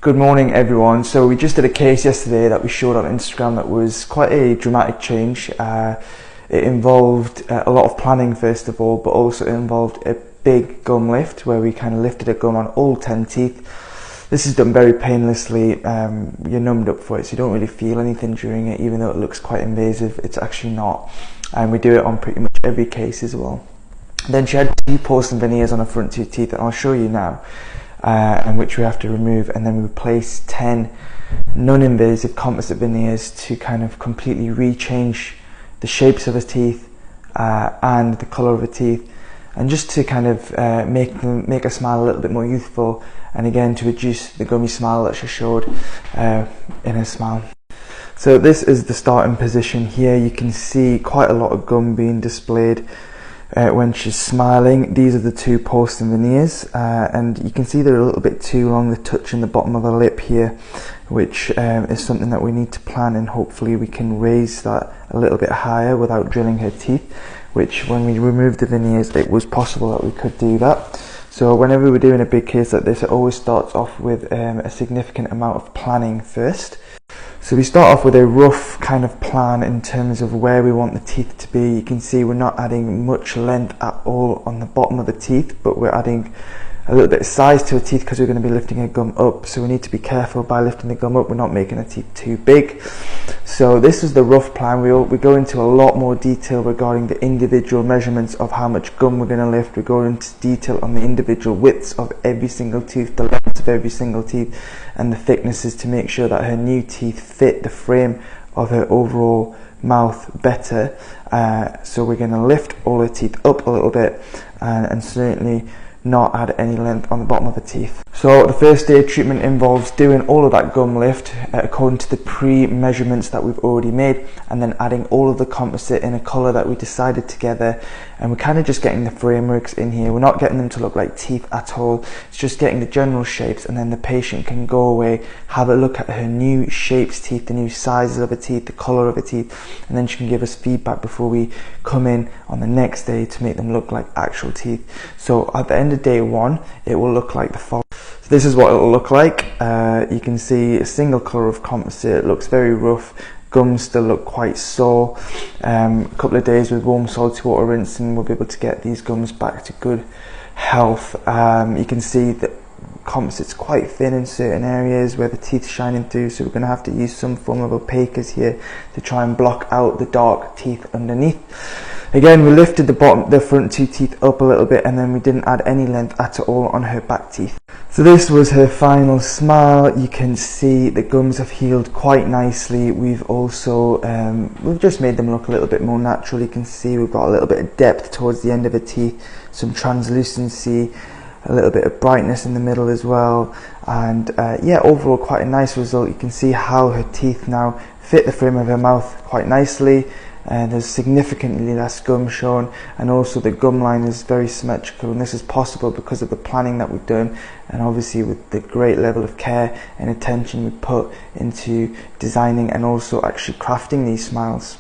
Good morning everyone. So we just did a case yesterday that we showed on Instagram that was quite a dramatic change. It involved a lot of planning first of all, but also it involved a big gum lift where we kind of lifted a gum on all 10 teeth. This is done very painlessly. You're numbed up for it, so you don't really feel anything during it, even though it looks quite invasive. It's actually not, and we do it on pretty much every case as well. Then she had 2 porcelain veneers on her front 2 teeth, and I'll show you now. And which we have to remove, and then we replace 10 non-invasive composite veneers to kind of completely rechange the shapes of her teeth and the colour of her teeth, and just to kind of make her smile a little bit more youthful, and again to reduce the gummy smile that she showed in her smile. So this is the starting position here. You can see quite a lot of gum being displayed when she's smiling. These are the 2 porcelain veneers, and you can see they're a little bit too long. They're touching the bottom of her lip here, which is something that we need to plan, and hopefully we can raise that a little bit higher without drilling her teeth, which when we removed the veneers it was possible that we could do that. So whenever we're doing a big case like this, it always starts off with a significant amount of planning first. So we start off with a rough kind of plan in terms of where we want the teeth to be. You can see we're not adding much length at all on the bottom of the teeth, but we're adding a little bit of size to her teeth because we're going to be lifting her gum up. So we need to be careful by lifting the gum up. We're not making her teeth too big. So this is the rough plan. We go into a lot more detail regarding the individual measurements of how much gum we're going to lift. We go into detail on the individual widths of every single tooth, the lengths of every single teeth, and the thicknesses to make sure that her new teeth fit the frame of her overall mouth better. So we're going to lift all her teeth up a little bit, and certainly not add any length on the bottom of the teeth. So the first day of treatment involves doing all of that gum lift according to the pre-measurements that we've already made, and then adding all of the composite in a colour that we decided together. And we're kind of just getting the frameworks in here. We're not getting them to look like teeth at all. It's just getting the general shapes, and then the patient can go away, have a look at her new shapes teeth, the new sizes of her teeth, the colour of her teeth, and then she can give us feedback before we come in on the next day to make them look like actual teeth. So at the end of day 1, it will look like the following. So this is what it will look like. You can see a single colour of composite. It looks very rough. Gums still look quite sore. A couple of days with warm salty water rinsing, we'll be able to get these gums back to good health. You can see that composite's quite thin in certain areas where the teeth shining through, so we're going to have to use some form of opacers here to try and block out the dark teeth underneath. Again, we lifted the front 2 teeth up a little bit, and then we didn't add any length at all on her back teeth. So this was her final smile. You can see the gums have healed quite nicely. We've also we've just made them look a little bit more natural. You can see we've got a little bit of depth towards the end of her teeth, some translucency, a little bit of brightness in the middle as well, and yeah, overall quite a nice result. You can see how her teeth now fit the frame of her mouth quite nicely. There's significantly less gum shown, and also the gum line is very symmetrical, and this is possible because of the planning that we've done, and obviously with the great level of care and attention we put into designing and also actually crafting these smiles.